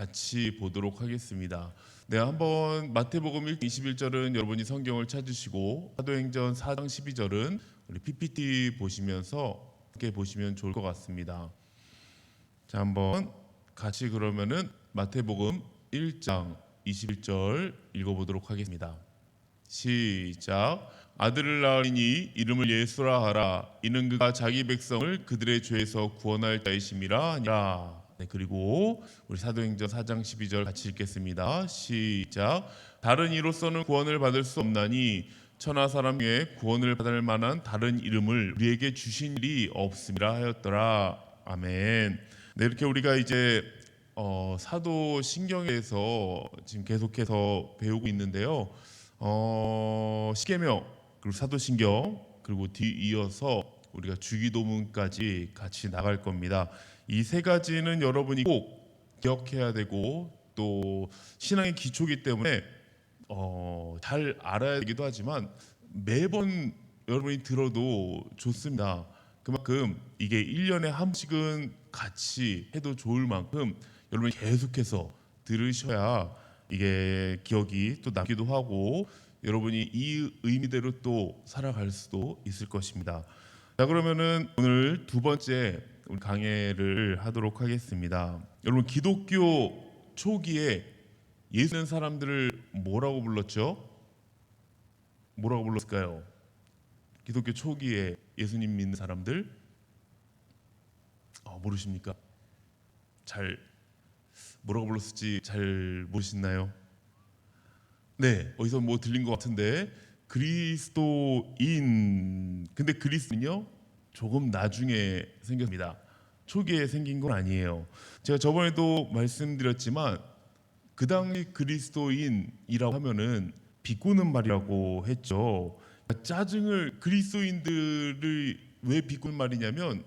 같이 보도록 하겠습니다. 네, 한번 마태복음 1장 21절은 여러분이 성경을 찾으시고 사도행전 4장 12절은 우리 PPT 보시면서 함께 보시면 좋을 것 같습니다. 자, 한번 같이 그러면은 마태복음 1장 21절 읽어보도록 하겠습니다. 시작. 아들을 낳으리니 이름을 예수라 하라. 이는 그가 자기 백성을 그들의 죄에서 구원할 자이심이라 하니라. 네, 그리고 우리 사도행전 4장 12절 같이 읽겠습니다. 시작. 다른 이로서는 구원을 받을 수 없나니 천하 사람 중에 구원을 받을 만한 다른 이름을 우리에게 주신 일이 없음이라 하였더라. 아멘. 네, 이렇게 우리가 이제 사도신경에서 지금 계속해서 배우고 있는데요. 십계명 그리고 사도신경 그리고 뒤이어서 우리가 주기도문까지 같이 나갈 겁니다. 이 세 가지는 여러분이 꼭 기억해야 되고 또 신앙의 기초이기 때문에 잘 알아야 되기도 하지만 매번 여러분이 들어도 좋습니다. 그만큼 이게 1년에 한 번씩은 같이 해도 좋을 만큼 여러분이 계속해서 들으셔야 이게 기억이 또 남기도 하고 여러분이 이 의미대로 또 살아갈 수도 있을 것입니다. 자, 그러면은 오늘 두 번째 우리 강해를 하도록 하겠습니다. 여러분, 기독교 초기에 예수 믿는 사람들을 뭐라고 불렀죠? 뭐라고 불렀을까요? 기독교 초기에 예수님 믿는 사람들 모르십니까? 잘 뭐라고 불렀을지 잘 모르시나요? 네, 어디서 뭐 들린 것 같은데 그리스도인. 근데 그리스도는요 조금 나중에 생겼습니다. 초기에 생긴 건 아니에요. 제가 저번에도 말씀드렸지만 그 당시 그리스도인이라고 하면은 비꼬는 말이라고 했죠. 짜증을 그리스도인들을 왜 비꼬는 말이냐면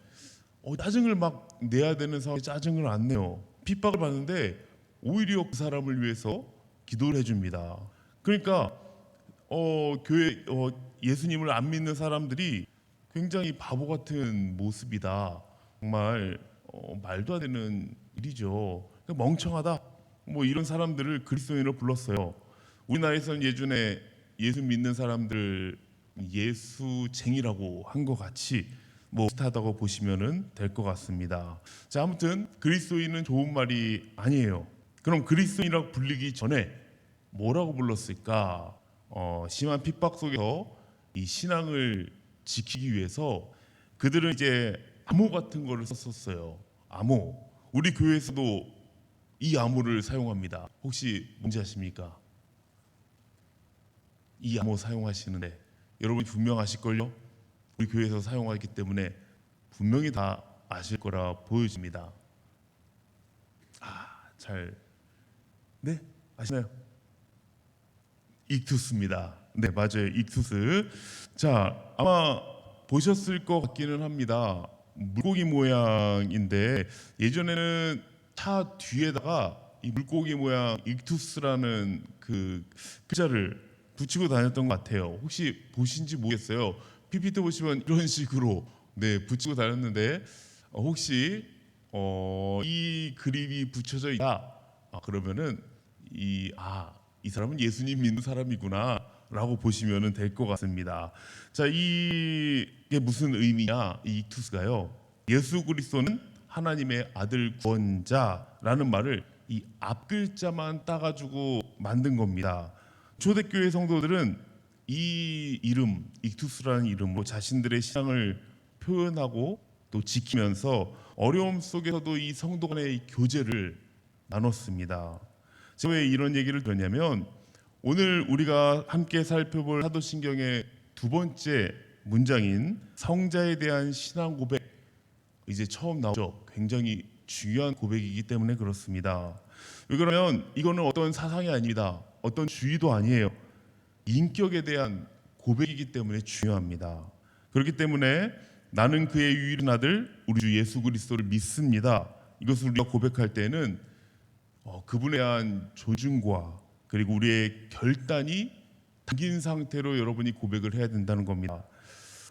짜증을 막 내야 되는 상황에 짜증을 안 내요. 핍박을 받는데 오히려 그 사람을 위해서 기도를 해줍니다. 그러니까 교회 예수님을 안 믿는 사람들이 굉장히 바보 같은 모습이다. 정말 말도 안 되는 일이죠. 멍청하다. 뭐 이런 사람들을 그리스도인으로 불렀어요. 우리나라에서는 예전에 예수 믿는 사람들 예수쟁이라고 한 것 같이 뭐 비슷하다고 보시면 될 것 같습니다. 자, 아무튼 그리스도인은 좋은 말이 아니에요. 그럼 그리스도인이라고 불리기 전에 뭐라고 불렀을까? 심한 핍박 속에서 이 신앙을 지키기 위해서 그들은 이제 암호 같은 거를 썼었어요. 암호. 우리 교회에서도 이 암호를 사용합니다. 혹시 뭔지 아십니까? 이 암호 사용하시는데 여러분이 분명 아실걸요? 우리 교회에서 사용하기 때문에 분명히 다 아실 거라 보여집니다. 네? 아시나요? 익투스입니다. 네, 맞아요. 익투스. 자, 아마 보셨을 것 같기는 합니다. 물고기 모양인데 예전에는 차 뒤에다가 이 물고기 모양 익투스라는 그 글자를 붙이고 다녔던 것 같아요. 혹시 보신지 모르겠어요. PPT 보시면 이런 식으로 붙이고 다녔는데 혹시 이 그림이 붙여져 있다. 그러면은 이 사람은 예수님 믿는 사람이구나 라고 보시면 될 것 같습니다. 자, 이게 무슨 의미냐? 이 익투스가요, 예수 그리스도는 하나님의 아들 구원자라는 말을 이 앞글자만 따가지고 만든 겁니다. 초대교회 성도들은 이 이름, 익투스라는 이름으로 자신들의 신앙을 표현하고 또 지키면서 어려움 속에서도 이 성도 간의 교제를 나눴습니다. 제가 왜 이런 얘기를 드렸냐면 오늘 우리가 함께 살펴볼 사도신경의 두 번째 문장인 성자에 대한 신앙 고백, 이제 처음 나오죠. 굉장히 중요한 고백이기 때문에 그렇습니다. 왜 그러면 이거는 어떤 사상이 아닙니다. 어떤 주의도 아니에요. 인격에 대한 고백이기 때문에 중요합니다. 그렇기 때문에 나는 그의 유일한 아들 우리 주 예수 그리스도를 믿습니다. 이것을 우리가 고백할 때는 그분에 대한 존중과 그리고 우리의 결단이 담긴 상태로 여러분이 고백을 해야 된다는 겁니다.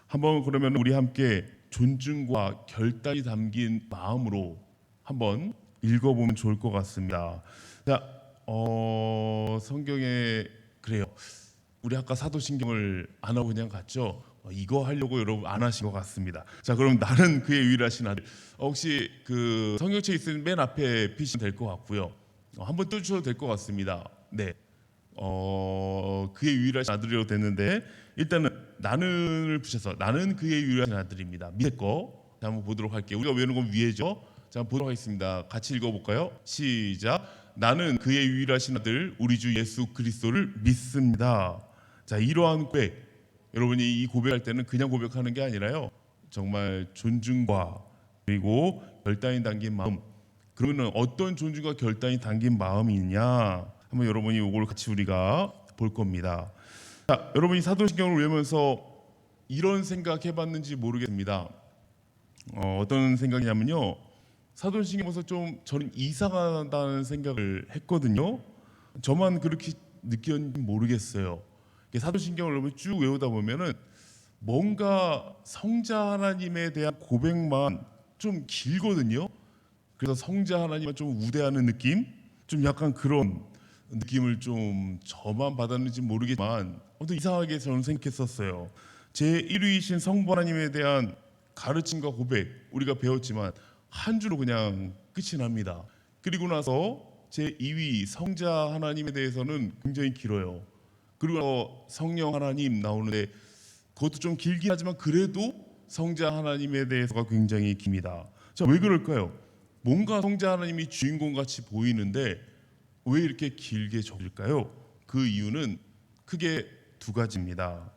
한번 그러면 우리 함께 존중과 결단이 담긴 마음으로 한번 읽어보면 좋을 것 같습니다. 자, 성경에 그래요. 우리 아까 사도신경을 안 하고 그냥 갔죠. 이거 하려고 여러분 안 하신 것 같습니다. 자, 그럼 나는 그의 유일하신 아들. 혹시 그 성경책 있으면 맨 앞에 피시면 될 것 같고요. 한번 뜯으셔도 될 것 같습니다. 네. 그의 유일하신 아들이라고 됐는데 일단은 나는을 붙여서 나는 그의 유일하신 아들입니다. 밑에 거 자, 한번 보도록 할게요. 우리가 외우는 건 위에죠. 자, 한번 보도록 하겠습니다. 같이 읽어볼까요? 시작. 나는 그의 유일하신 아들 우리 주 예수 그리스도를 믿습니다. 자, 이러한 고백, 여러분이 이 고백할 때는 그냥 고백하는 게 아니라요, 정말 존중과 그리고 결단이 담긴 마음. 그러면 어떤 존중과 결단이 담긴 마음이 있냐? 한번 여러분이 이걸 같이 우리가 볼 겁니다. 자, 여러분이 사도신경을 외우면서 이런 생각 해봤는지 모르겠습니다. 어떤 생각이냐면요, 사도신경에서 좀 저는 이상하다는 생각을 했거든요. 저만 그렇게 느꼈는지 모르겠어요. 사도신경을 여러분 쭉 외우다 보면은 뭔가 성자 하나님에 대한 고백만 좀 길거든요. 그래서 성자 하나님만 좀 우대하는 느낌, 좀 약간 그런 느낌을 좀 저만 받았는지 모르겠지만 아무튼 이상하게 저는 생각했었어요. 제 1위이신 성부 하나님에 대한 가르침과 고백 우리가 배웠지만 한 줄로 그냥 끝이 납니다. 그리고 나서 제 2위 성자 하나님에 대해서는 굉장히 길어요. 그리고 성령 하나님 나오는데 그것도 좀 길긴 하지만 그래도 성자 하나님에 대해서가 굉장히 깁니다. 자, 왜 그럴까요? 뭔가 성자 하나님이 주인공같이 보이는데 왜 이렇게 길게 적을까요? 그 이유는 크게 두 가지입니다.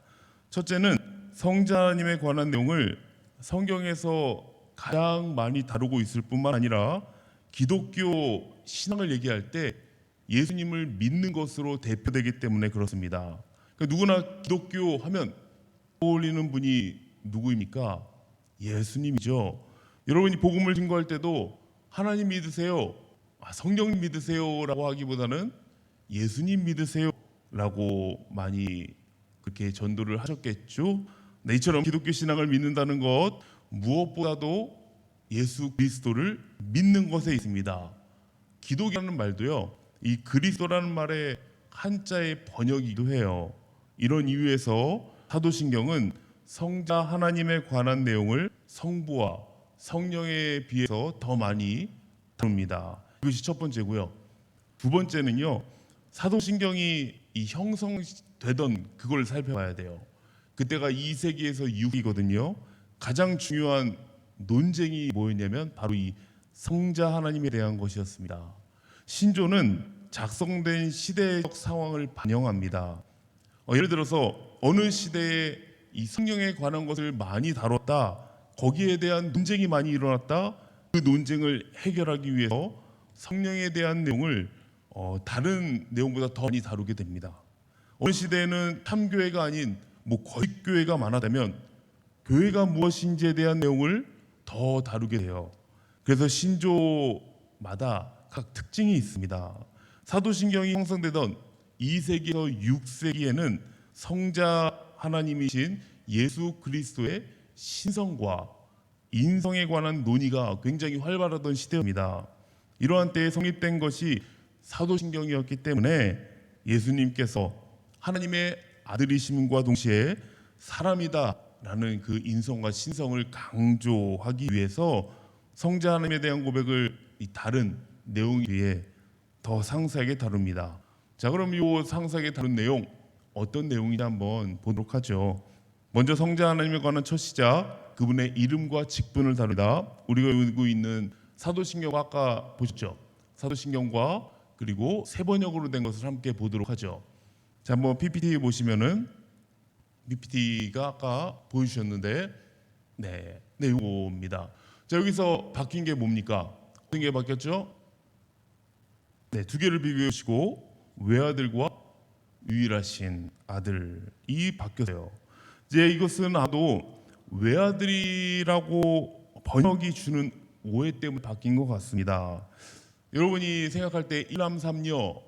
첫째는 성자 하나님에 관한 내용을 성경에서 가장 많이 다루고 있을 뿐만 아니라 기독교 신앙을 얘기할 때 예수님을 믿는 것으로 대표되기 때문에 그렇습니다. 그러니까 누구나 기독교 하면 떠올리는 분이 누구입니까? 예수님이죠. 여러분이 복음을 증거할 때도 하나님 믿으세요, 성령 믿으세요라고 하기보다는 예수님 믿으세요라고 많이 그렇게 전도를 하셨겠죠. 네, 이처럼 기독교 신앙을 믿는다는 것 무엇보다도 예수 그리스도를 믿는 것에 있습니다. 기독이라는 말도요, 이 그리스도라는 말의 한자의 번역이기도 해요. 이런 이유에서 사도신경은 성자 하나님에 관한 내용을 성부와 성령에 비해서 더 많이 다룹니다. 이것이 첫 번째고요. 두 번째는요, 사도신경이 이 형성되던 그걸 살펴봐야 돼요. 그때가 2세기에서 6세기거든요. 가장 중요한 논쟁이 뭐였냐면 바로 이 성자 하나님에 대한 것이었습니다. 신조는 작성된 시대적 상황을 반영합니다. 예를 들어서 어느 시대에 이 성령에 관한 것을 많이 다뤘다, 거기에 대한 논쟁이 많이 일어났다, 그 논쟁을 해결하기 위해서 성령에 대한 내용을 다른 내용보다 더 많이 다루게 됩니다. 어느 시대에는 참교회가 아닌 거짓교회가 많았다면 교회가 무엇인지에 대한 내용을 더 다루게 돼요. 그래서 신조마다 각 특징이 있습니다. 사도신경이 형성되던 2세기에서 6세기에는 성자 하나님이신 예수 그리스도의 신성과 인성에 관한 논의가 굉장히 활발하던 시대입니다. 이러한 때에 성립된 것이 사도신경이었기 때문에 예수님께서 하나님의 아들이심과 동시에 사람이다라는 그 인성과 신성을 강조하기 위해서 성자 하나님에 대한 고백을 이 다른 내용에 비해 더 상세하게 다룹니다. 자, 그럼 이 상세하게 다룬 내용 어떤 내용인지 한번 보도록 하죠. 먼저 성자 하나님에 관한 첫 시작, 그분의 이름과 직분을 다루다. 우리가 읽고 있는 사도신경 아까 보셨죠? 사도신경과 그리고 세 번역으로 된 것을 함께 보도록 하죠. 자, 한번 PPT 보시면은 PPT가 아까 보여주셨는데, 네, 이거입니다. 자, 여기서 바뀐 게 뭡니까? 어떤 게 바뀌었죠? 네, 두 개를 비교해 보시고 외아들과 유일하신 아들이 바뀌었어요. 이제 이것은 아도 외아들이라고 번역이 주는 오해 때문에 바뀐 것 같습니다. 여러분이 생각할 때 일남 삼녀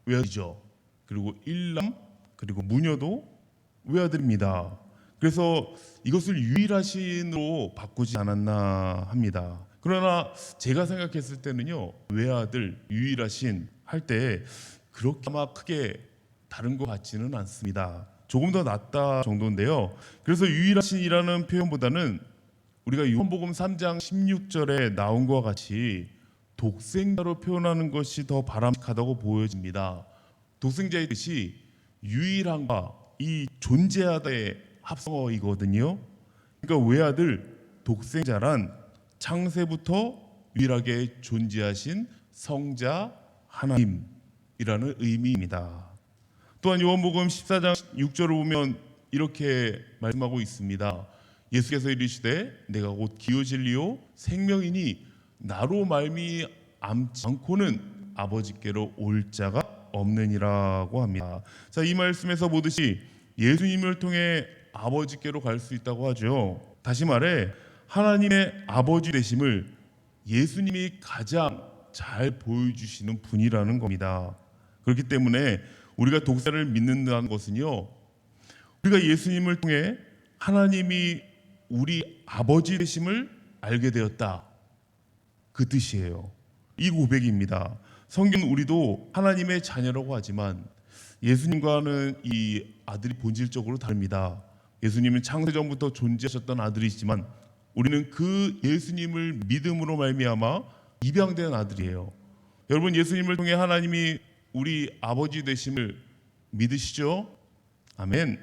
외아들이죠. 그리고 일남 그리고 무녀도 외아들입니다. 그래서 이것을 유일하신으로 바꾸지 않았나 합니다. 그러나 제가 생각했을 때는요, 외아들 유일하신 할 때 그렇게 아마 크게 다른 것 같지는 않습니다. 조금 더 낫다 정도인데요. 그래서 유일하신이라는 표현보다는 우리가 요한복음 3장 16절에 나온 것과 같이 독생자로 표현하는 것이 더 바람직하다고 보여집니다. 독생자의 뜻이 유일함과 이 존재하다의 합성어이거든요. 그러니까 외아들 독생자란 창세부터 유일하게 존재하신 성자 하나님이라는 의미입니다. 또한 요한복음 14장 6절을 보면 이렇게 말씀하고 있습니다. 예수께서 이르시되 내가 곧 기요 진리요 생명이니 나로 말미암지 않고는 아버지께로 올 자가 없느니라고 합니다. 자, 이 말씀에서 보듯이 예수님을 통해 아버지께로 갈 수 있다고 하죠. 다시 말해 하나님의 아버지 되심을 예수님이 가장 잘 보여주시는 분이라는 겁니다. 그렇기 때문에 우리가 독생자를 믿는다는 것은요, 우리가 예수님을 통해 하나님이 우리 아버지 되심을 알게 되었다, 그 뜻이에요. 이 고백입니다. 성경은 우리도 하나님의 자녀라고 하지만 예수님과는 이 아들이 본질적으로 다릅니다. 예수님은 창세전부터 존재하셨던 아들이지만 우리는 그 예수님을 믿음으로 말미암아 입양된 아들이에요. 여러분, 예수님을 통해 하나님이 우리 아버지 되심을 믿으시죠? 아멘.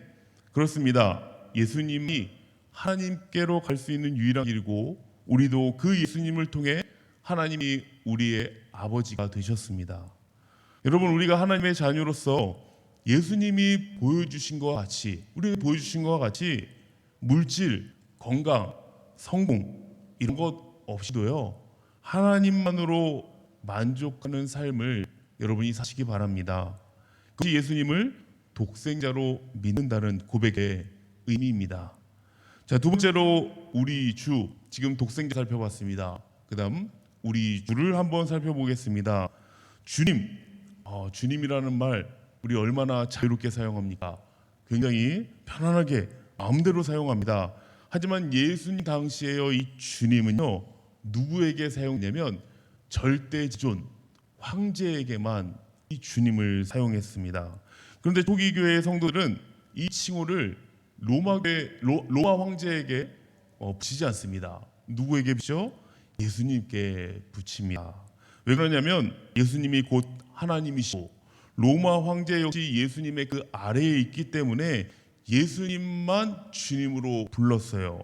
그렇습니다. 예수님이 하나님께로 갈 수 있는 유일한 길이고 우리도 그 예수님을 통해 하나님이 우리의 아버지가 되셨습니다. 여러분, 우리가 하나님의 자녀로서 예수님이 보여주신 것과 같이, 우리가 보여주신 것과 같이 물질, 건강, 성공 이런 것 없이도요, 하나님만으로 만족하는 삶을 여러분이 사시기 바랍니다. 그것이 예수님을 독생자로 믿는다는 고백의 의미입니다. 자, 두 번째로 우리 주, 지금 독생자 살펴봤습니다. 그 다음 우리 주를 한번 살펴보겠습니다. 주님, 주님이라는 말 우리 얼마나 자유롭게 사용합니까? 굉장히 편안하게 마음대로 사용합니다. 하지만 예수님 당시에요, 이 주님은요, 누구에게 사용되냐면 절대지존 황제에게만 이 주님을 사용했습니다. 그런데 초기 교회의 성도들은 이 칭호를 로마 황제에게 붙이지 않습니다. 누구에게 붙이죠? 예수님께 붙입니다. 왜 그러냐면 예수님이 곧 하나님이시고 로마 황제 역시 예수님의 그 아래에 있기 때문에 예수님만 주님으로 불렀어요.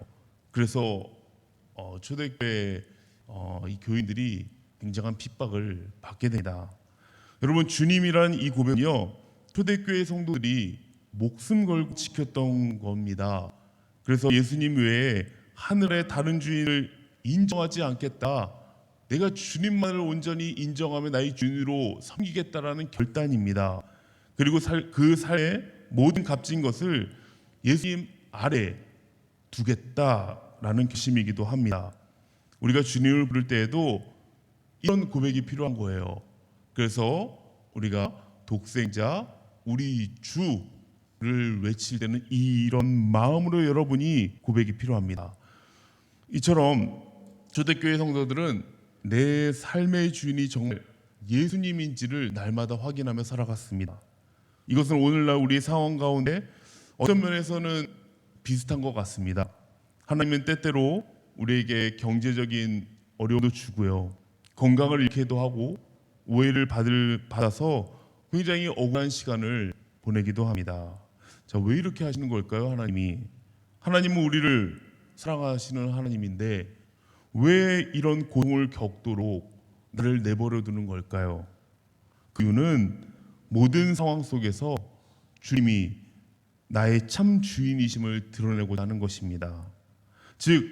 그래서 초대교회 이 교인들이 굉장한 핍박을 받게 됩니다. 여러분, 주님이란 이 고백은요, 초대교회 성도들이 목숨 걸고 지켰던 겁니다. 그래서 예수님 외에 하늘의 다른 주인을 인정하지 않겠다, 내가 주님만을 온전히 인정하며 나의 주인으로 섬기겠다라는 결단입니다. 그리고 그 삶의 모든 값진 것을 예수님 아래 두겠다라는 결심이기도 합니다. 우리가 주님을 부를 때에도 이런 고백이 필요한 거예요. 그래서 우리가 독생자 우리 주를 외칠 때는 이런 마음으로 여러분이 고백이 필요합니다. 이처럼 초대교회 성도들은 내 삶의 주인이 정말 예수님인지를 날마다 확인하며 살아갔습니다. 이것은 오늘날 우리의 상황 가운데 어떤 면에서는 비슷한 것 같습니다. 하나님은 때때로 우리에게 경제적인 어려움도 주고요, 건강을 잃기도 하고 오해를 받아서 굉장히 억울한 시간을 보내기도 합니다. 자, 왜 이렇게 하시는 걸까요? 하나님은 우리를 사랑하시는 하나님인데 왜 이런 고통을 겪도록 나를 내버려 두는 걸까요? 그 이유는 모든 상황 속에서 주님이 나의 참 주인이심을 드러내고자 하는 것입니다. 즉,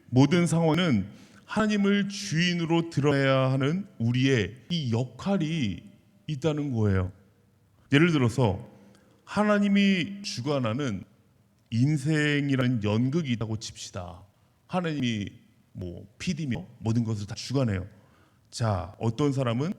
모든 상황은 하나님을 주인으로 드러내야 하는 우리의 이 역할이 있다는 거예요. 예를 들어서 하나님이 주관하는 인생이라는 연극이 있다고 칩시다. 하나님이 PD며 모든 것을 다 주관해요. 자, 어떤 사람은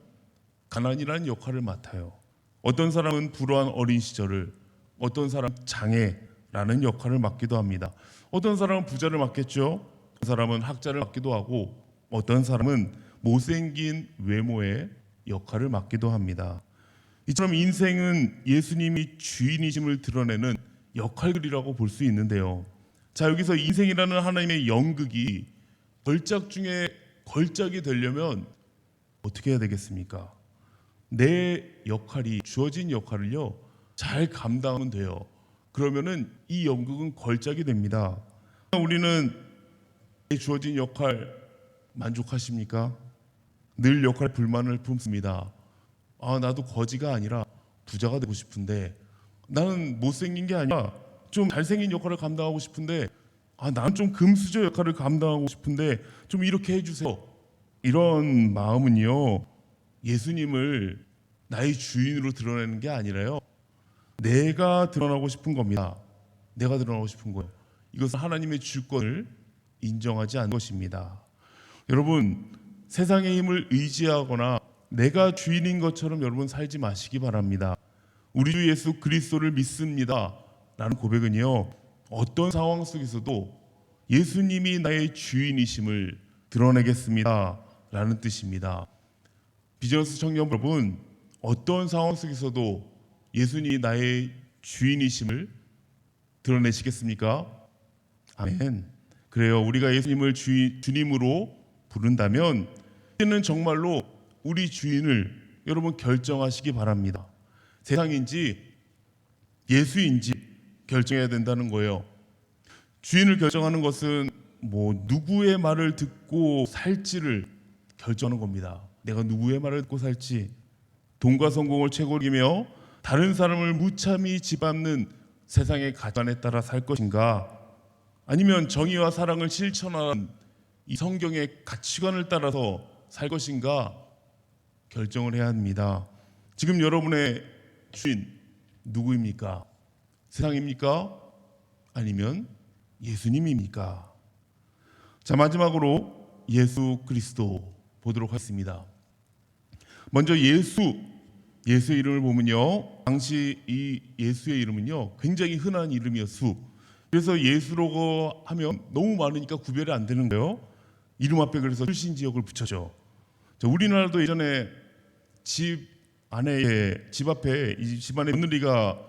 가난이라는 역할을 맡아요. 어떤 사람은 불우한 어린 시절을, 어떤 사람은 장애라는 역할을 맡기도 합니다. 어떤 사람은 부자를 맡겠죠. 어떤 사람은 학자를 맡기도 하고 어떤 사람은 못생긴 외모의 역할을 맡기도 합니다. 이처럼 인생은 예수님이 주인이심을 드러내는 역할들이라고 볼 수 있는데요. 자, 여기서 인생이라는 하나님의 연극이 걸작 중에 걸작이 되려면 어떻게 해야 되겠습니까? 내 역할이 주어진 역할을요 잘 감당하면 돼요. 그러면은 이 연극은 걸작이 됩니다. 우리는 주어진 역할 만족하십니까? 늘 역할 불만을 품습니다. 나도 거지가 아니라 부자가 되고 싶은데, 나는 못생긴 게 아니라 좀 잘생긴 역할을 감당하고 싶은데, 나는 좀 금수저 역할을 감당하고 싶은데 좀 이렇게 해주세요. 이런 마음은요 예수님을 나의 주인으로 드러내는 게 아니라요 내가 드러나고 싶은 겁니다. 내가 드러나고 싶은 거예요. 이것은 하나님의 주권을 인정하지 않는 것입니다. 여러분, 세상의 힘을 의지하거나 내가 주인인 것처럼 여러분 살지 마시기 바랍니다. 우리 주 예수 그리스도를 믿습니다 라는 고백은요 어떤 상황 속에서도 예수님이 나의 주인이심을 드러내겠습니다 라는 뜻입니다. 비즈니스 청년 여러분, 어떤 상황 속에서도 예수님이 나의 주인이심을 드러내시겠습니까? 아멘. 그래요. 우리가 예수님을 주님으로 부른다면 이제는 정말로 우리 주인을 여러분 결정하시기 바랍니다. 세상인지 예수인지 결정해야 된다는 거예요. 주인을 결정하는 것은 누구의 말을 듣고 살지를 결정하는 겁니다. 내가 누구의 말을 듣고 살지, 돈과 성공을 최고이며 다른 사람을 무참히 짓밟는 세상의 가치관에 따라 살 것인가, 아니면 정의와 사랑을 실천하는 이 성경의 가치관을 따라서 살 것인가 결정을 해야 합니다. 지금 여러분의 주인 누구입니까? 세상입니까? 아니면 예수님입니까? 자, 마지막으로 예수 그리스도 보도록 하겠습니다. 먼저 예수의 이름을 보면요, 당시 이 예수의 이름은요 굉장히 흔한 이름이었수. 그래서 예수라고 하면 너무 많으니까 구별이 안 되는 거예요. 이름 앞에 그래서 출신 지역을 붙여줘. 자, 우리나라도 예전에 집 앞에 이 집안에 며느리가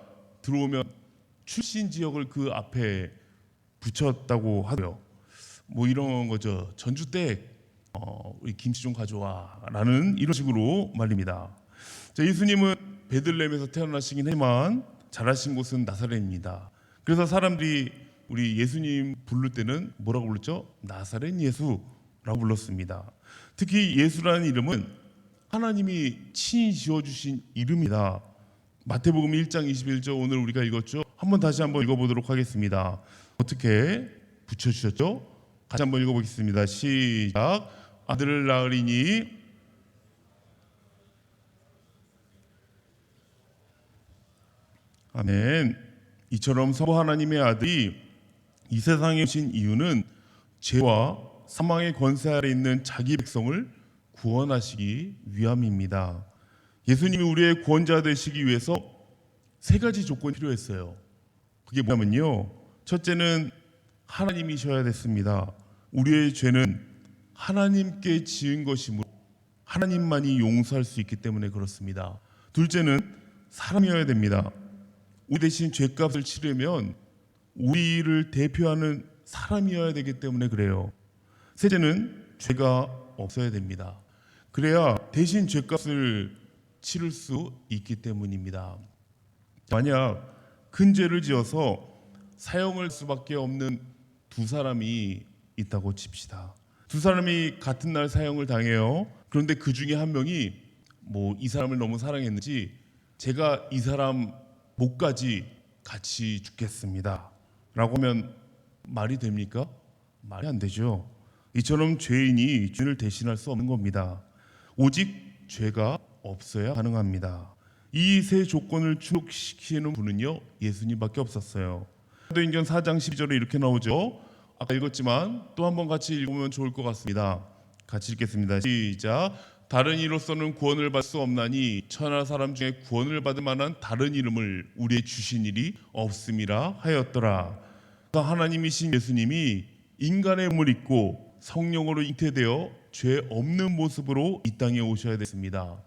들어오면 출신 지역을 그 앞에 붙였다고 하고요. 이런 거죠. 전주댁 우리 김치 좀 가져와라는 이런 식으로 말입니다. 자, 예수님은 베들레헴에서 태어나시긴 했지만 자라신 곳은 나사렛입니다. 그래서 사람들이 우리 예수님 부를 때는 뭐라고 불렀죠? 나사렛 예수라고 불렀습니다. 특히 예수라는 이름은 하나님이 친히 지어주신 이름이다. 마태복음 1장 21절 오늘 우리가 읽었죠? 다시 한번 읽어보도록 하겠습니다. 어떻게 붙여주셨죠? 같이 한번 읽어보겠습니다. 시작. 아들을 낳으리니 아멘. 이처럼 성부 하나님의 아들이 이 세상에 오신 이유는 죄와 사망의 권세 아래 있는 자기 백성을 구원하시기 위함입니다. 예수님이 우리의 구원자 되시기 위해서 세 가지 조건이 필요했어요. 그게 뭐냐면요, 첫째는 하나님이셔야 됐습니다. 우리의 죄는 하나님께 지은 것이므로 하나님만이 용서할 수 있기 때문에 그렇습니다. 둘째는 사람이어야 됩니다. 우리 대신 죄값을 치르면 우리를 대표하는 사람이어야 되기 때문에 그래요. 셋째는 죄가 없어야 됩니다. 그래야 대신 죄값을 치를 수 있기 때문입니다. 만약 큰 죄를 지어서 사형을 수밖에 없는 두 사람이 있다고 칩시다. 두 사람이 같은 날 사형을 당해요. 그런데 그 중에 한 명이 이 사람을 너무 사랑했는지 제가 이 사람 목까지 같이 죽겠습니다 라고 하면 말이 됩니까? 말이 안 되죠. 이처럼 죄인이 주인을 대신할 수 없는 겁니다. 오직 죄가 없어야 가능합니다. 이 세 조건을 충족시키는 분은요 예수님밖에 없었어요. 사도행전 4장 12절에 이렇게 나오죠. 아까 읽었지만 또 한번 같이 읽으면 좋을 것 같습니다. 같이 읽겠습니다. 시작. 다른 이로서는 구원을 받을 수 없나니 천하 사람 중에 구원을 받을 만한 다른 이름을 우리의 주신 일이 없음이라 하였더라. 하나님이신 예수님이 인간의 몸을 입고 성령으로 잉태되어 죄 없는 모습으로 이 땅에 오셔야 됐습니다.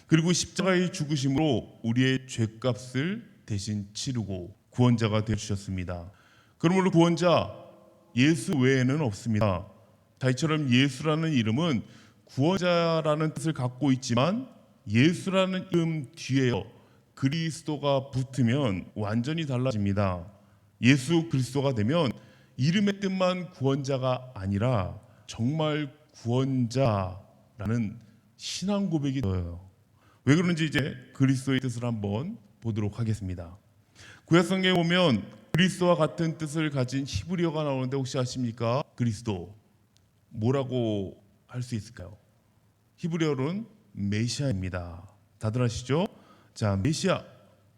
그리고 십자가의 죽으심으로 우리의 죄값을 대신 치르고 구원자가 되어 주셨습니다. 그러므로 구원자 예수 외에는 없습니다. 자, 이처럼 예수라는 이름은 구원자라는 뜻을 갖고 있지만 예수라는 이름 뒤에요 그리스도가 붙으면 완전히 달라집니다. 예수 그리스도가 되면 이름의 뜻만 구원자가 아니라 정말 구원자라는 신앙 고백이 되어요. 왜 그런지 이제 그리스도의 뜻을 한번 보도록 하겠습니다. 구약성경에 보면 그리스도와 같은 뜻을 가진 히브리어가 나오는데 혹시 아십니까? 그리스도 뭐라고 할 수 있을까요? 히브리어로는 메시아입니다. 다들 아시죠? 자,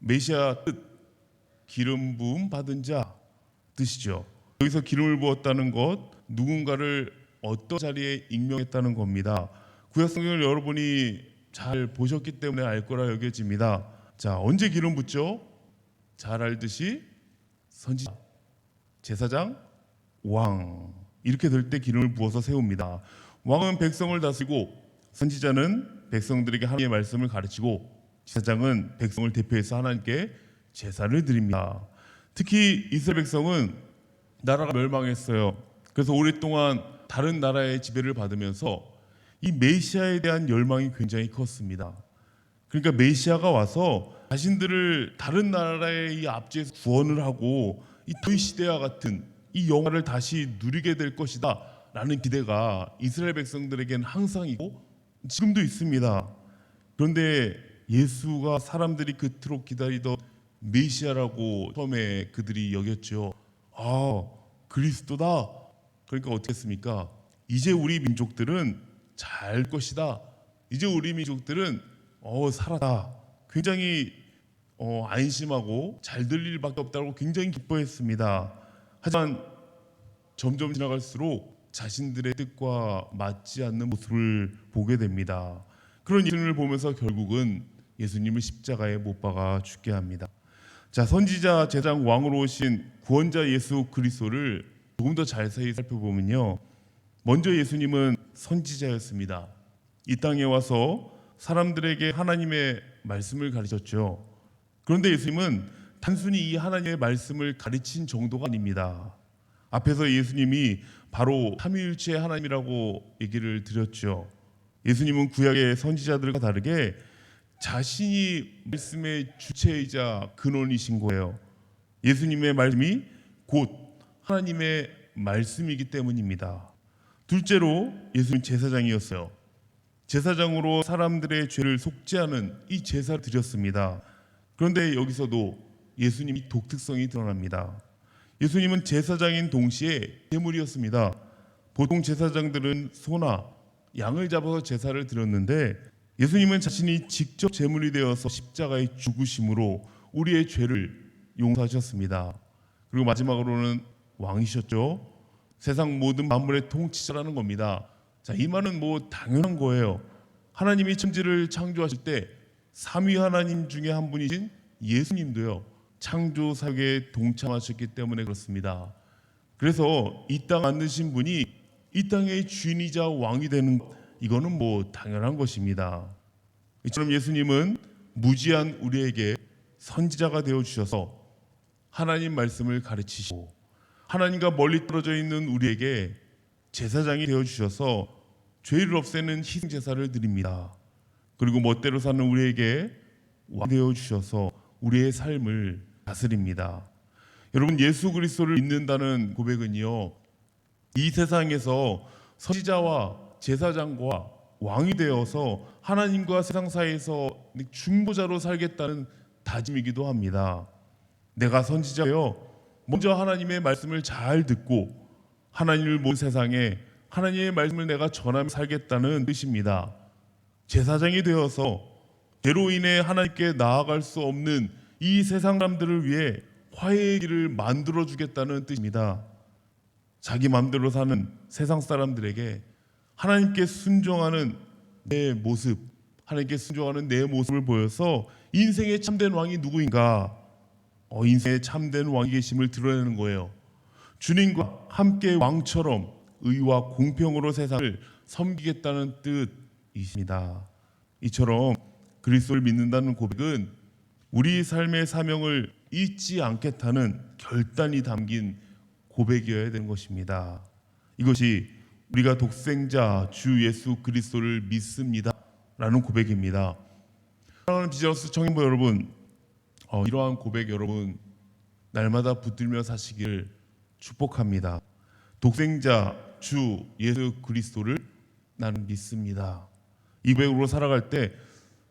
메시아 뜻 기름 부음 받은 자 뜻이죠. 여기서 기름을 부었다는 것, 누군가를 어떤 자리에 임명했다는 겁니다. 구약성경을 여러분이 잘 보셨기 때문에 알 거라 여겨집니다. 자, 언제 기름 붓죠? 잘 알듯이 선지자, 제사장, 왕 이렇게 될 때 기름을 부어서 세웁니다. 왕은 백성을 다스리고 선지자는 백성들에게 하나님의 말씀을 가르치고 제사장은 백성을 대표해서 하나님께 제사를 드립니다. 특히 이스라엘 백성은 나라가 멸망했어요. 그래서 오랫동안 다른 나라의 지배를 받으면서 이 메시아에 대한 열망이 굉장히 컸습니다. 그러니까 메시아가 와서 자신들을 다른 나라의 이 압제에서 구원을 하고 이 다윗 시대와 같은 이 영화를 다시 누리게 될 것이다 라는 기대가 이스라엘 백성들에게는 항상 있고 지금도 있습니다. 그런데 예수가 사람들이 그토록 기다리던 메시아라고 처음에 그들이 여겼죠. 아, 그리스도다. 그러니까 어떻게 했습니까? 이제 우리 민족들은 잘 것이다. 이제 우리 민족들은 살았다. 굉장히 안심하고 잘 될 일밖에 없다고 굉장히 기뻐했습니다. 하지만 점점 지나갈수록 자신들의 뜻과 맞지 않는 모습을 보게 됩니다. 그런 예수님을 보면서 결국은 예수님을 십자가에 못 박아 죽게 합니다. 자, 선지자, 제사장, 왕으로 오신 구원자 예수 그리스도를 조금 더 자세히 살펴보면요, 먼저 예수님은 선지자였습니다. 이 땅에 와서 사람들에게 하나님의 말씀을 가르쳤죠. 그런데 예수님은 단순히 이 하나님의 말씀을 가르친 정도가 아닙니다. 앞에서 예수님이 바로 삼위일체의 하나님이라고 얘기를 드렸죠. 예수님은 구약의 선지자들과 다르게 자신이 말씀의 주체이자 근원이신 거예요. 예수님의 말씀이 곧 하나님의 말씀이기 때문입니다. 둘째로 예수님은 제사장이었어요. 제사장으로 사람들의 죄를 속죄하는 이 제사를 드렸습니다. 그런데 여기서도 예수님이 독특성이 드러납니다. 예수님은 제사장인 동시에 제물이었습니다. 보통 제사장들은 소나 양을 잡아서 제사를 드렸는데 예수님은 자신이 직접 제물이 되어서 십자가의 죽으심으로 우리의 죄를 용서하셨습니다. 그리고 마지막으로는 왕이셨죠. 세상 모든 만물의 통치자라는 겁니다. 자, 이 말은 당연한 거예요. 하나님이 천지를 창조하실 때 삼위 하나님 중에 한 분이신 예수님도요, 창조 사역에 동참하셨기 때문에 그렇습니다. 그래서 이 땅 만드신 분이 이 땅의 주인이자 왕이 되는, 이거는 당연한 것입니다. 이처럼 예수님은 무지한 우리에게 선지자가 되어 주셔서 하나님 말씀을 가르치시고 하나님과 멀리 떨어져 있는 우리에게 제사장이 되어 주셔서 죄를 없애는 희생 제사를 드립니다. 그리고 멋대로 사는 우리에게 왕 되어 주셔서 우리의 삶을 다스립니다. 여러분, 예수 그리스도를 믿는다는 고백은요, 이 세상에서 선지자와 제사장과 왕이 되어서 하나님과 세상 사이에서 중보자로 살겠다는 다짐이기도 합니다. 내가 선지자여 먼저 하나님의 말씀을 잘 듣고 하나님을 모든 세상에 하나님의 말씀을 내가 전하며 살겠다는 뜻입니다. 제사장이 되어서 죄로 인해 하나님께 나아갈 수 없는 이 세상 사람들을 위해 화해의 길을 만들어 주겠다는 뜻입니다. 자기 마음대로 사는 세상 사람들에게 하나님께 순종하는 내 모습, 하나님께 순종하는 내 모습을 보여서 인생의 참된 왕이 누구인가, 인생의 참된 왕이 계심을 드러내는 거예요. 주님과 함께 왕처럼 의와 공평으로 세상을 섬기겠다는 뜻이십니다. 이처럼 그리스도를 믿는다는 고백은 우리 삶의 사명을 잊지 않겠다는 결단이 담긴 고백이어야 되는 것입니다. 이것이 우리가 독생자 주 예수 그리스도를 믿습니다 라는 고백입니다. 사랑하는 비전스 청년부 여러분, 이러한 고백 여러분 날마다 붙들며 사시기를 축복합니다. 독생자 주 예수 그리스도를 나는 믿습니다. 이 고백으로 살아갈 때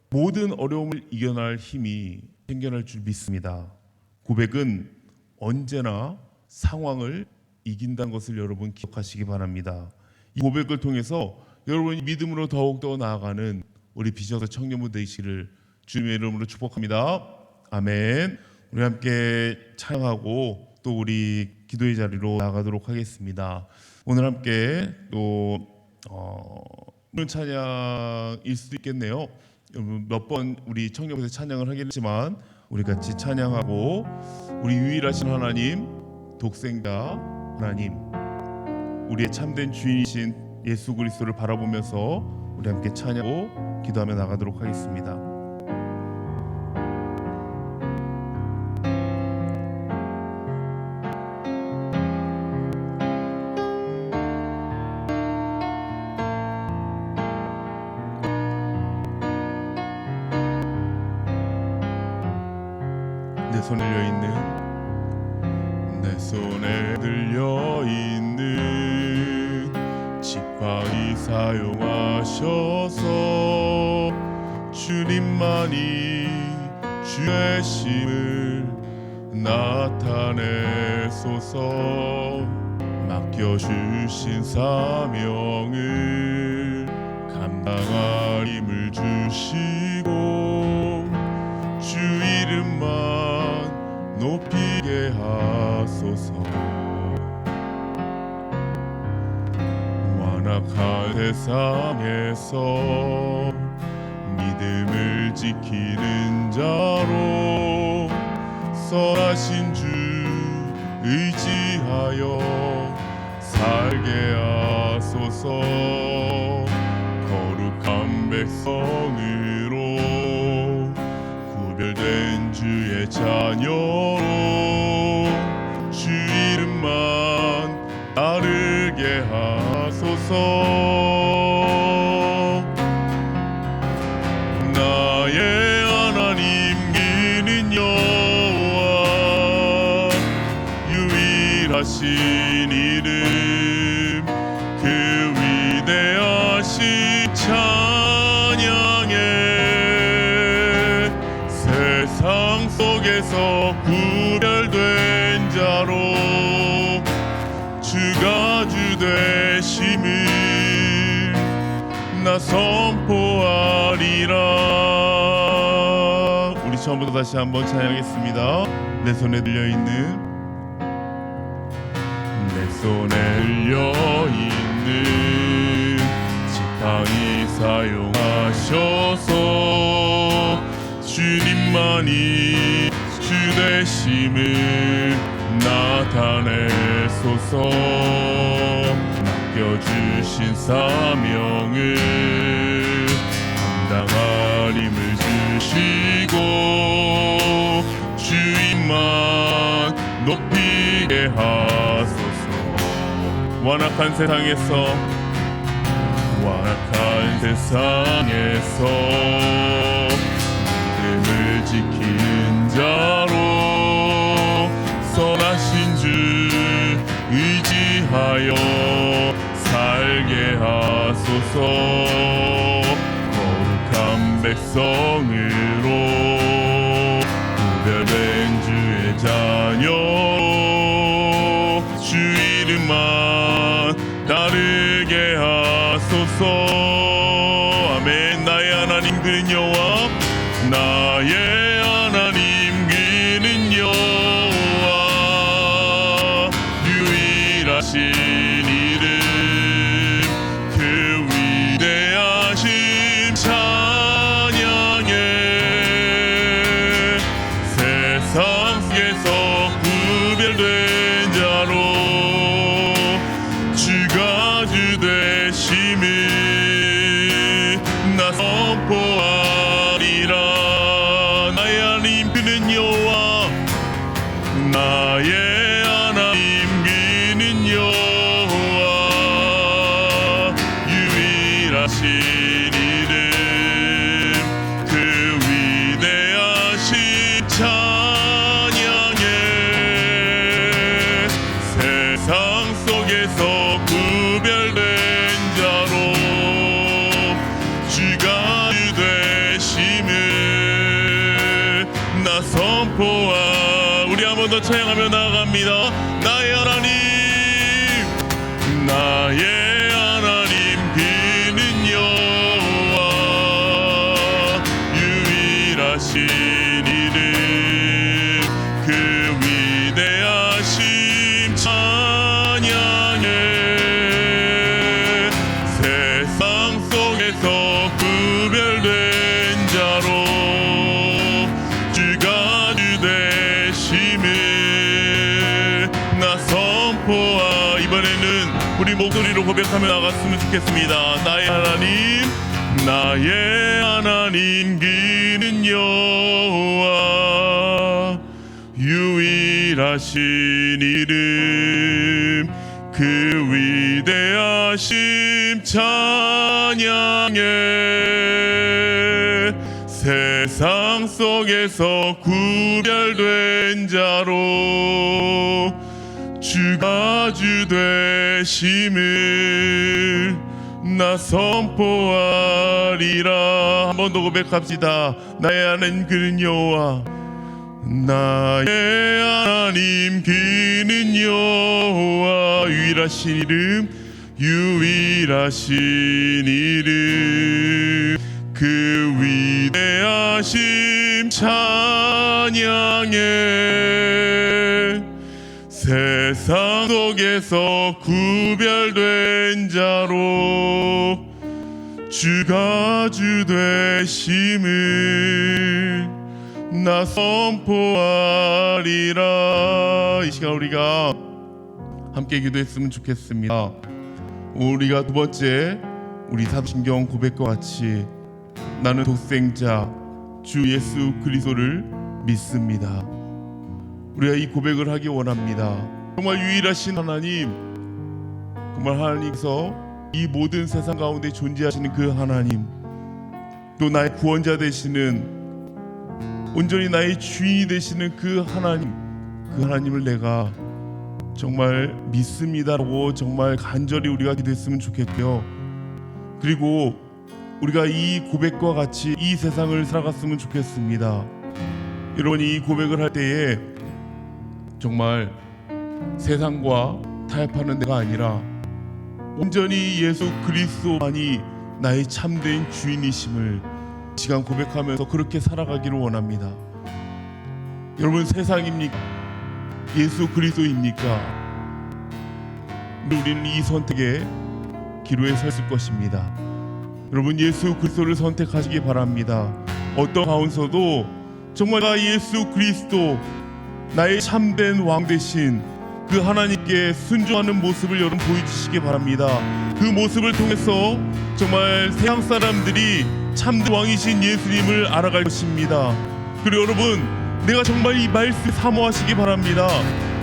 모든 어려움을 이겨낼 힘이 생겨날 줄 믿습니다. 고백은 언제나 상황을 이긴다는 것을 여러분 기억하시기 바랍니다. 이 고백을 통해서 여러분이 믿음으로 더욱더 나아가는 우리 비전스 청년부 되시기를 주님의 이름으로 축복합니다. 아멘. 우리 함께 찬양하고 또 우리 기도의 자리로 나가도록 하겠습니다. 오늘 함께 또 오늘 찬양일 수도 있겠네요. 몇 번 우리 청년부에서 찬양을 하긴 했지만 우리 같이 찬양하고 우리 유일하신 하나님, 독생자 하나님, 우리의 참된 주인이신 예수 그리스도를 바라보면서 우리 함께 찬양하고 기도하며 나가도록 하겠습니다. 내 손에 들려있는 지팡이 사용하셔서 주님만이 주의 힘을 나타내소서. 맡겨주신 사명을 감당할 힘을 주시고 주 이름만 높이게 하소서. 완악한 세상에서 믿음을 지키는 자로 선하신 주 의지하여 살게 하소서. 거룩한 백성으로 구별된 주의 자녀로 주 이름만 따르게 하소서. 나의 하나님 그는 여호와 유일하신 이름 그 위대하신 찬양에 세상 속에서 구별된 자로 주가 주 되심을 나 선포하리라. 우리 처음부터 다시 한번 찬양하겠습니다. 내 손에 들려있는 지팡이 사용하셔서 주님만이 주 되심을 나타내소서. 맡겨주신 사명을 감당할 힘을 주시고 주님만 높이게 하소서. 완악한 세상에서 믿음을 지키는 자로 선하신 주 의지하여 살게 하소서. 거룩한 백성으로 구별된 주의 자녀로 주 이름만 따르게 하소서. 아멘. 나의 하나님 그는 여호와 나의 하나님 그는 여호와 유일하신 이름 그 위대하신 찬양에 세상 속에서 구별된 자로 주가 주 되심을 선포하. 우리 한 번 더 찬양하며 나아갑니다. 나의 하나님, 나의 하나님 그는 여호와, 유일하신 이름 그 위대하심 찬양해. 세상 속에서 구별된 자로 주가 주 되심을 나 선포하. 이번에는 우리 목소리로 고백하며 나갔으면 좋겠습니다. 나의 하나님, 나의 하나님 그는 여호와, 유일하신 이름 그 위대하심 찬양해. 세상 속에서 구별된 자로 주가 주 되심을 나 선포하리라. 한 번 더 고백합시다. 나의 하나님 그는 여호와, 나의 하나님 그는 여호와, 유일하신 이름, 유일하신 이름 그 위대하심 찬양해. 세상 속에서 구별된 자로 주가 주 되심을 나 선포하리라. 이 시간 우리가 함께 기도했으면 좋겠습니다. 우리가 두 번째 우리 사도신경 고백과 같이 나는 독생자 주 예수 그리스도를 믿습니다. 우리가 이 고백을 하기 원합니다. 정말 유일하신 하나님, 정말 하나님께서 이 모든 세상 가운데 존재하시는 그 하나님, 또 나의 구원자 되시는, 온전히 나의 주인이 되시는 그 하나님을 내가 정말 믿습니다라고 정말 간절히 우리가 기도했으면 좋겠고요. 그리고 우리가 이 고백과 같이 이 세상을 살아갔으면 좋겠습니다. 여러분이 이 고백을 할 때에 정말 세상과 타협하는 데가 아니라 온전히 예수 그리스도만이 나의 참된 주인이심을 이 시간 고백하면서 그렇게 살아가기를 원합니다. 여러분, 세상입니까? 예수 그리스도입니까? 우리는 이 선택의 기로에 서 있을 것입니다. 여러분, 예수 그리스도를 선택하시기 바랍니다. 어떤 가운데서도 정말 나 예수 그리스도, 나의 참된 왕 되신 그 하나님께 순종하는 모습을 여러분 보여주시기 바랍니다. 그 모습을 통해서 정말 세상 사람들이 참된 왕이신 예수님을 알아갈 것입니다. 그리고 여러분, 내가 정말 이 말씀 사모하시기 바랍니다.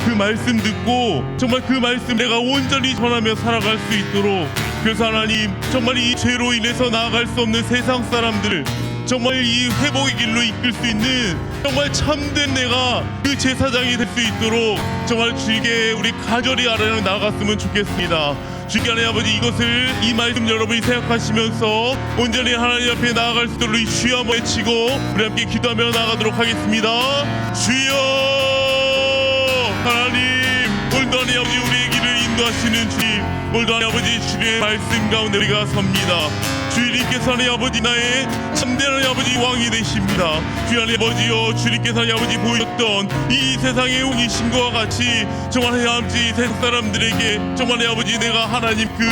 그 말씀 듣고 정말 그 말씀 내가 온전히 전하며 살아갈 수 있도록, 그래서 하나님 정말 이 죄로 인해서 나아갈 수 없는 세상 사람들을 정말 이 회복의 길로 이끌 수 있는 정말 참된 내가 그 제사장이 될 수 있도록 정말 주께 우리 간절히 알아 나갔으면 좋겠습니다. 주께 하나님 아버지, 이것을 이 말씀 여러분이 생각하시면서 온전히 하나님 앞에 나아갈 수 있도록 주여 한번 외치고 우리 함께 기도하며 나가도록 하겠습니다. 주여 하나님, 오늘도 하나님 아버지 우리의 길을 인도하시는 주님, 오늘도 하나님 아버지 주님의 말씀 가운데 우리가 섭니다. 주님께서 하나님 아버지 나의 참된 하나님 아버지 왕이 되십니다. 주님 아버지여, 주님께서 하나님 아버지 보였던 이 세상의 왕이신과 같이 정말 하나님 아버지 세상 사람들에게 정말 하나님 아버지 내가 하나님 그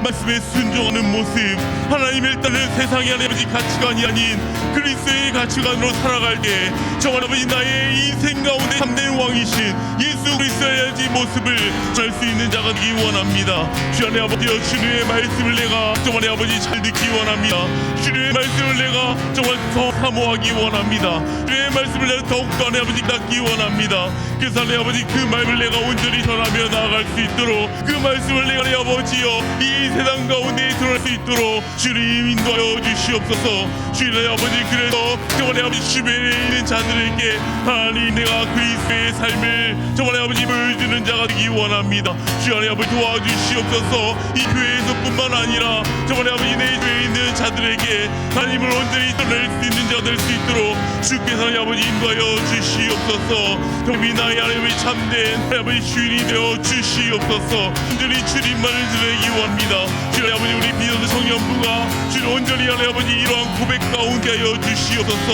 말씀에 순종하는 모습, 하나님을 따르는 세상의 하나님 아버지 가치관이 아닌 그리스도의 가치관으로 살아갈 때 정말 아버지 나의 인생 가운데 참된 왕이신 예수 그리스도의 모습을 잘 수 있는 자가 되기 원합니다. 주님 아버지여, 주님의 말씀을 내가 정말 하나님 아버지 잘 듣기 원합니다. 주님의 말씀을 내가 정말 더 사모하기 원합니다. 주님의 말씀을 내가 더욱더 하나님 아버지 닦기 원합니다. 그래서 하나님 아버지 그 말을 내가 온전히 전하며 나아갈 수 있도록, 그 말씀을 내가 하나님 아버지여 이 세상 가운데 들어갈 수 있도록 주님 인도하여 주시옵소서. 주님 아버지, 그래서 정말 하나님 아버지 주변에 있는 자들에게 하나님 내가 그리스도의 삶을 정말 하나님 아버지 보여주는 자가 되기 원합니다. 주님 아버지 도와주시옵소서. 이 교회에서뿐만 아니라 정말 하나님 아버지 내 되어 있는 자들에게 하나님을 온전히 드러낼 수 있는 자가 될 수 있도록 주께서 하나님 아버지 인도하여 주시옵소서. 동이 나의 하나님의 참된 아버지 주인이 되어 주시옵소서. 온전히 주님만을 드리기 원합니다. 주님 아버지 우리 비전도 청년부가 주님 온전히 하나님 아버지 이러한 고백 가운데 하여 주시옵소서.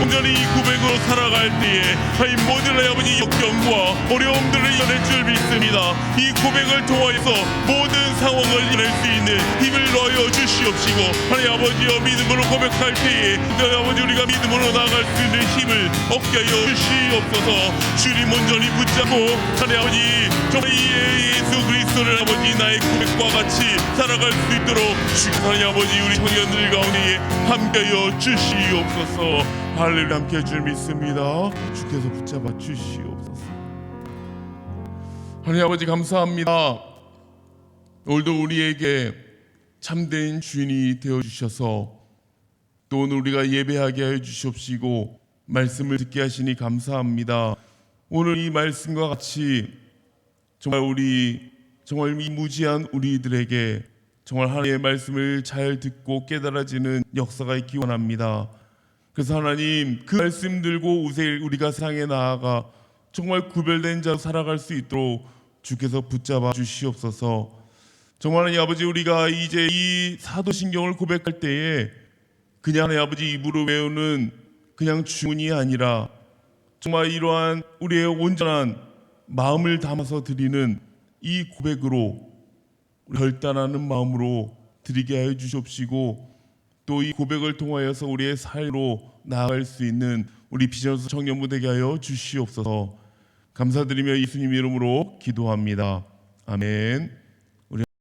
온전히 이 고백으로 살아갈 때에 하나님 모든 하나님 아버지 역경과 어려움들을 이겨낼 줄 믿습니다. 이 고백을 통하여서 모든 상황을 이겨낼 수 있는 힘을 넣어 주시옵시고 하나님 아버지여 믿음으로 고백할 때에 하나님 아버지 우리가 믿음으로 나아갈 수 있는 힘을 얻게 하여 주시옵소서. 주님 온전히 붙잡고 하나님 아버지 정말 이 예수 그리스도를 아버지 나의 고백과 같이 살아갈 수 있도록 주께서 하나님 아버지 우리 청년들 가운데 함께하여 주시옵소서. 할렐루야. 함께해 줄 믿습니다. 주께서 붙잡아 주시옵소서. 하나님 아버지 감사합니다. 오늘도 우리에게 참된 주인이 되어주셔서 또 오늘 우리가 예배하게 하여 주시옵시고 말씀을 듣게 하시니 감사합니다. 오늘 이 말씀과 같이 정말 이 무지한 우리들에게 정말 하나님의 말씀을 잘 듣고 깨달아지는 역사가 있기 원합니다. 그래서 하나님 그 말씀 들고 우리가 세상에 나아가 정말 구별된 자로 살아갈 수 있도록 주께서 붙잡아 주시옵소서. 정말 하나님 아버지 우리가 이제 이 사도신경을 고백할 때에 그냥 하나님 아버지 입으로 외우는 그냥 주문이 아니라 정말 이러한 우리의 온전한 마음을 담아서 드리는 이 고백으로 결단하는 마음으로 드리게 하여 주시옵시고 또 이 고백을 통하여서 우리의 삶으로 나아갈 수 있는 우리 비전소 청년부 되게 하여 주시옵소서. 감사드리며 예수님 이름으로 기도합니다. 아멘.